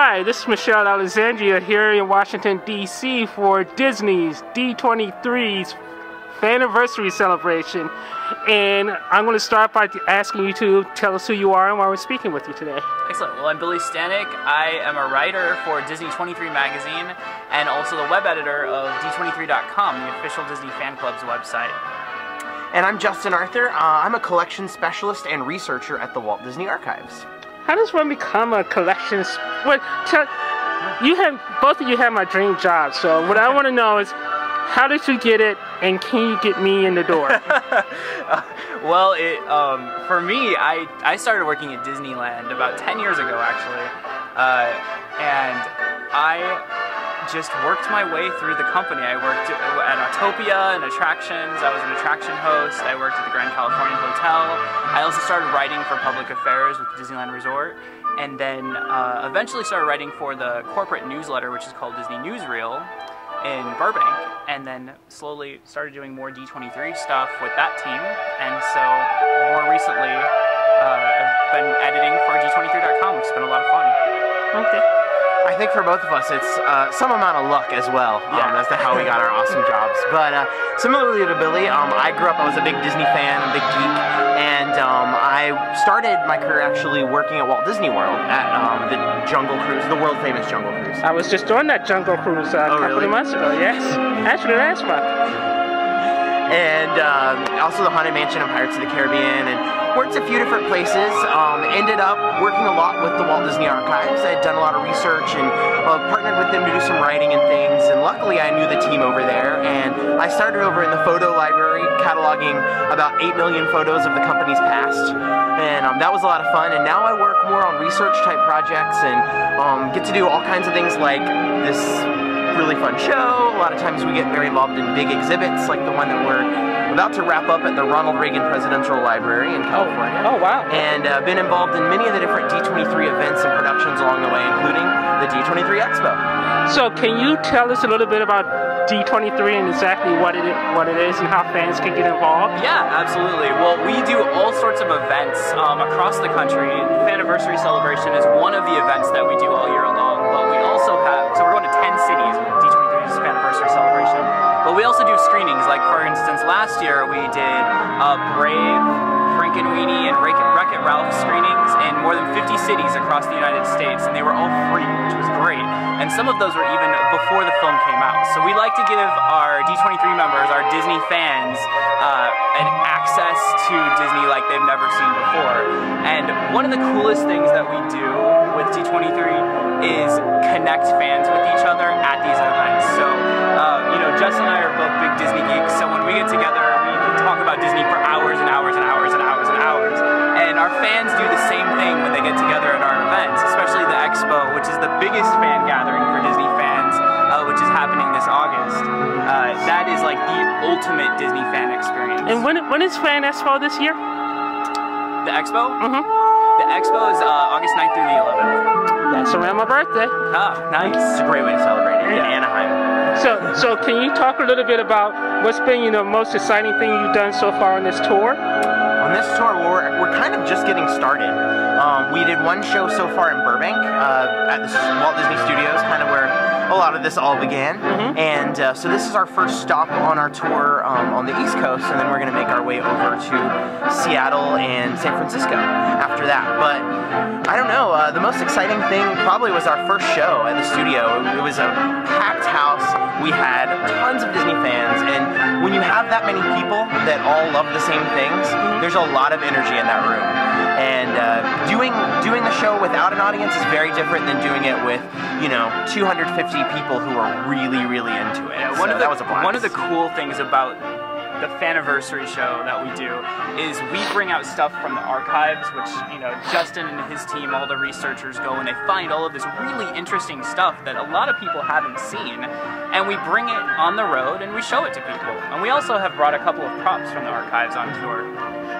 Hi, this is Michelle Alexandria here in Washington, D.C. for Disney's D23's Fanniversary celebration. And I'm going to start by asking you to tell us who you are and why we're speaking with you today. Excellent. Well, I'm Billy Stanek. I am a writer for Disney23 Magazine and also the web editor of D23.com, the official Disney Fan Club's website. And I'm Justin Arthur. I'm a collection specialist and researcher at the Walt Disney Archives. How does one become a collections? Both of you have my dream job. So what I want to know is, how did you get it, and can you get me in the door? Well, for me, I started working at Disneyland about 10 years ago, actually, and I just worked my way through the company. I worked at Autopia and attractions. I was an attraction host. I worked at the Grand Californian Hotel. I also started writing for public affairs with Disneyland Resort, and then eventually started writing for the corporate newsletter, which is called Disney Newsreel in Burbank, and then slowly started doing more D23 stuff with that team, and so more recently I've been editing for D23.com, which has been a lot of fun. Okay. I think for both of us, it's some amount of luck as well as to how we got our awesome jobs. But similarly to Billy, I grew up, I was a big Disney fan, a big geek, and I started my career actually working at Walt Disney World at the Jungle Cruise, the world famous Jungle Cruise. I was just doing that Jungle Cruise a couple of months ago, yes. Actually, last month. And also the Haunted Mansion of Pirates of the Caribbean, and worked a few different places. Ended up working a lot with the Walt Disney Archives. I had done a lot of research and partnered with them to do some writing and things, and luckily I knew the team over there, and I started over in the photo library cataloging about 8 million photos of the company's past, and that was a lot of fun. And now I work more on research type projects and get to do all kinds of things like this really fun show. A lot of times we get very involved in big exhibits like the one that we're about to wrap up at the Ronald Reagan Presidential Library in California. Oh wow. And been involved in many of the different D23 events and productions along the way, including the D23 Expo. So can you tell us a little bit about D23 and exactly what it is and how fans can get involved? Yeah, absolutely. Well, we do all sorts of events across the country. The Fanniversary celebration is one of the events that we do all year long, but we also have, so we're going to 10 cities with D23's Fanniversary celebration. But we also do screenings, like for instance, last year we did Brave, Frankenweenie, and Wreck-It Ralph screenings in more than 50 cities across the United States, and they were all free, which was great. And some of those were even before the film came out. So we like to give our D23 members, our Disney fans, an access to Disney like they've never seen before. And one of the coolest things that we do with D23 is connect fans with each other at these events. So, Justin and I are both big Disney geeks, so when we get together, we can talk about Disney for hours and hours and hours and hours and hours. And our fans do the same thing when they get together at our events, especially the Expo, which is the biggest fan gathering for Disney fans, which is happening this August. That is like the ultimate Disney fan experience. And when is Fan Expo this year? The Expo? Mm-hmm. The Expo is August 9th through the 11th. That's around my birthday. Ah, nice. It's a great way to celebrate it in Anaheim. So can you talk a little bit about what's been, the most exciting thing you've done so far on this tour? On this tour, we're kind of just getting started. We did one show so far in Burbank at the Walt Disney Studios, kind of where a lot of this all began. And so this is our first stop on our tour on the East Coast, and then we're going to make our way over to Seattle and San Francisco after that. But I don't know, the most exciting thing probably was our first show at the studio. It was a packed house. We had tons of Disney fans, and when you have that many people that all love the same things, there's a lot of energy in that room. And doing the show without an audience is very different than doing it with 250 people who are really, really into it. Yeah, that was a blast. One of the cool things about the Fanniversary show that we do is we bring out stuff from the archives, which, Justin and his team, all the researchers go and they find all of this really interesting stuff that a lot of people haven't seen, and we bring it on the road and we show it to people. And we also have brought a couple of props from the archives on tour.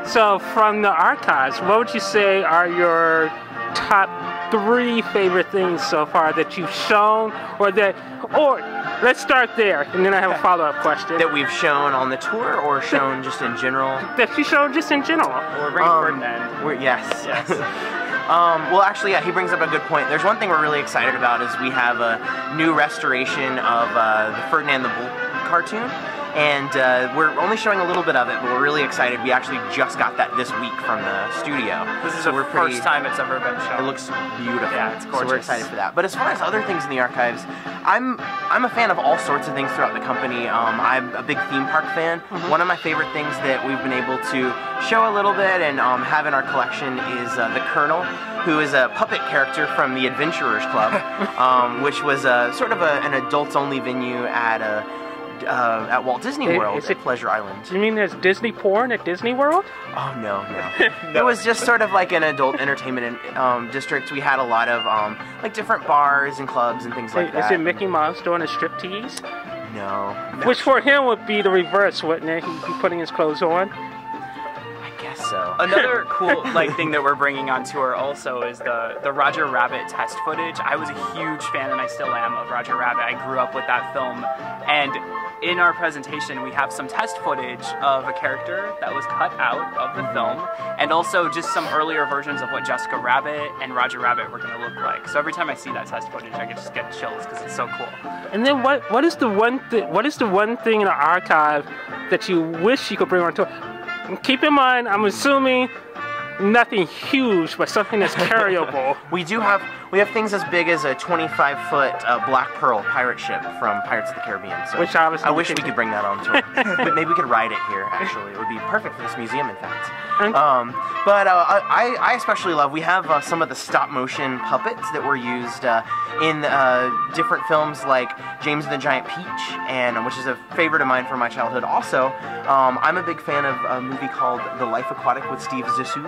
So from the archives, what would you say are your top 3 favorite things so far that you've shown, or let's start there, and then I have a follow-up question. That we've shown on the tour, or shown just in general? That you've shown just in general. Or bring Ferdinand. Yes. Well, actually, yeah, he brings up a good point. There's one thing we're really excited about is we have a new restoration of the Ferdinand the Bull cartoon. And we're only showing a little bit of it, but we're really excited. We actually just got that this week from the studio. This is the first time it's ever been shown. It looks beautiful. Yeah, it's gorgeous. So we're excited for that. But as far as other things in the archives, I'm a fan of all sorts of things throughout the company. I'm a big theme park fan. One of my favorite things that we've been able to show a little bit and have in our collection is the Colonel, who is a puppet character from the Adventurers Club, which was sort of an adults-only venue at Walt Disney World at Pleasure Island. Do you mean there's Disney porn at Disney World? Oh, no. It was just sort of like an adult entertainment district. We had a lot of like different bars and clubs and things like that. Is it Mickey Mouse doing a striptease? No. Which for him would be the reverse, wouldn't it? He'd be putting his clothes on. So. Another cool thing that we're bringing on tour also is the Roger Rabbit test footage. I was a huge fan, and I still am, of Roger Rabbit. I grew up with that film, and in our presentation we have some test footage of a character that was cut out of the film, and also just some earlier versions of what Jessica Rabbit and Roger Rabbit were going to look like. So every time I see that test footage, I just get chills because it's so cool. And then what is the one thing in the archive that you wish you could bring on tour? Keep in mind, I'm assuming nothing huge, but something that's carryable. We have things as big as a 25-foot Black Pearl pirate ship from Pirates of the Caribbean. So which obviously I wish we could bring that on tour. But maybe we could ride it here, actually. It would be perfect for this museum, in fact. But I especially love, we have some of the stop-motion puppets that were used in different films like James and the Giant Peach, and which is a favorite of mine from my childhood. Also, I'm a big fan of a movie called The Life Aquatic with Steve Zissou,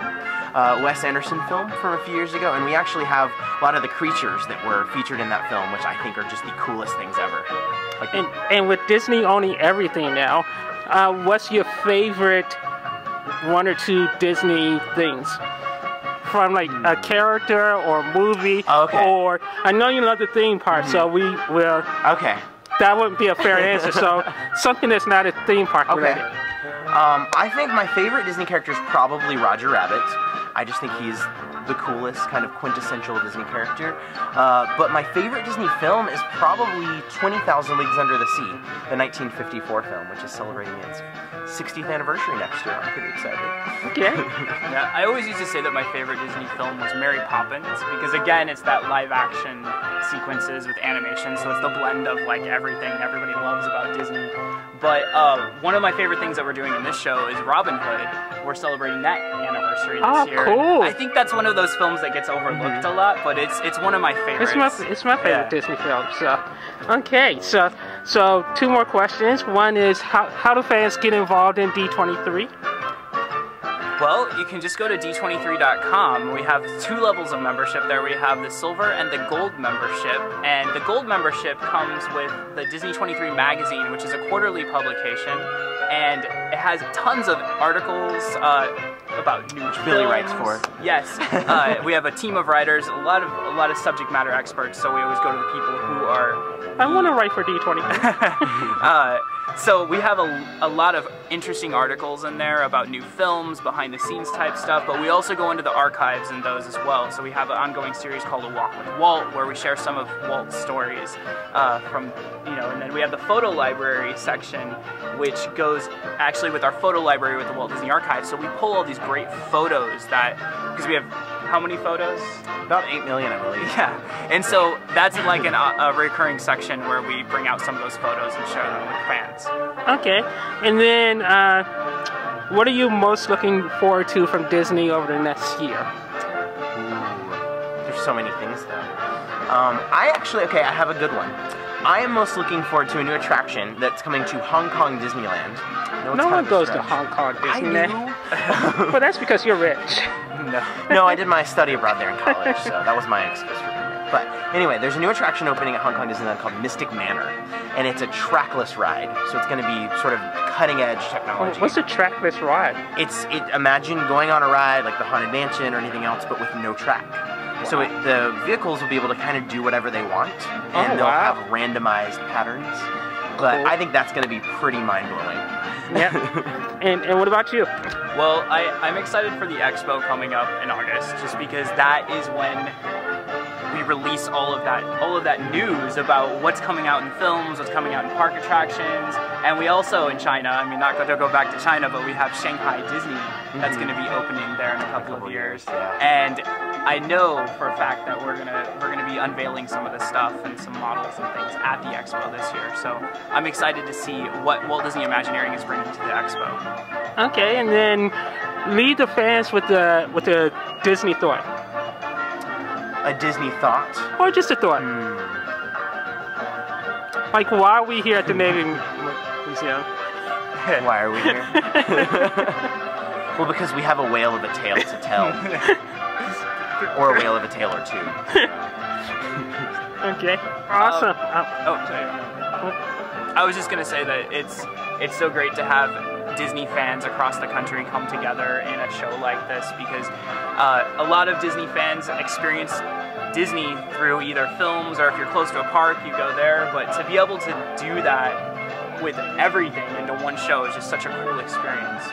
Wes Anderson film from a few years ago, and we actually have a lot of the creatures that were featured in that film, which I think are just the coolest things ever. And with Disney owning everything now, what's your favorite one or two Disney things? From like a character or movie, or I know you love the theme park, so we will. Okay. That wouldn't be a fair answer. So something that's not a theme park related. I think my favorite Disney character is probably Roger Rabbit. I just think he's the coolest, kind of quintessential Disney character. But my favorite Disney film is probably 20,000 Leagues Under the Sea, the 1954 film, which is celebrating its 60th anniversary next year. I'm pretty excited. Okay. Yeah, I always used to say that my favorite Disney film was Mary Poppins, because again, it's that live-action sequences with animation, so it's the blend of like everything everybody loves about Disney. But one of my favorite things that we're doing in this show is Robin Hood. We're celebrating that anniversary this year. Cool. I think that's one of those films that gets overlooked a lot, but it's one of my favorites. It's my favorite Disney film. So, okay, so two more questions. One is how do fans get involved in D23? Well, you can just go to d23.com. We have two levels of membership there. We have the silver and the gold membership. And the gold membership comes with the Disney 23 magazine, which is a quarterly publication. And it has tons of articles about new films. Billy writes for it. Yes. We have a team of writers, a lot of subject matter experts, so we always go to the people who are... I want to write for D23. So we have a lot of interesting articles in there about new films, behind the scenes type stuff, but we also go into the archives in those as well. So we have an ongoing series called A Walk with Walt, where we share some of Walt's stories and then we have the photo library section, which goes actually with our photo library with the Walt Disney Archive. So we pull all these great photos because we have how many photos? About 8 million, I believe. Yeah, and so that's like a recurring section where we bring out some of those photos and share them with fans. Okay, and then what are you most looking forward to from Disney over the next year? Ooh, there's so many things though. I have a good one. I am most looking forward to a new attraction that's coming to Hong Kong Disneyland. No one goes to Hong Kong Disneyland. But that's because you're rich. No, I did my study abroad there in college, so that was my excuse for being there. But anyway, there's a new attraction opening at Hong Kong Disneyland called Mystic Manor, and it's a trackless ride, so it's going to be sort of cutting-edge technology. What's a trackless ride? Imagine going on a ride like the Haunted Mansion or anything else, but with no track. Wow. So the vehicles will be able to kind of do whatever they want, and they'll have randomized patterns. But I think that's going to be pretty mind-blowing. Yeah. And what about you? Well, I'm excited for the expo coming up in August, just because that is when we release all of that news about what's coming out in films, what's coming out in park attractions, and we also in China. I mean, not going to go back to China, but we have Shanghai Disney that's going to be opening there in a couple of years, and I know for a fact that we're gonna be unveiling some of this stuff and some models and things at the expo this year. So I'm excited to see what Walt Disney Imagineering is bringing to the expo. Okay, and then lead the fans with the Disney thought. A Disney thought? Or just a thought. Like, why are we here at the Navy Museum? Why are we here? Well, because we have a whale of a tale to tell. Or a whale of a tale or two. Okay, awesome. Sorry. I was just going to say that it's so great to have Disney fans across the country come together in a show like this, because a lot of Disney fans experience Disney through either films, or if you're close to a park, you go there, but to be able to do that with everything into one show is just such a cool experience.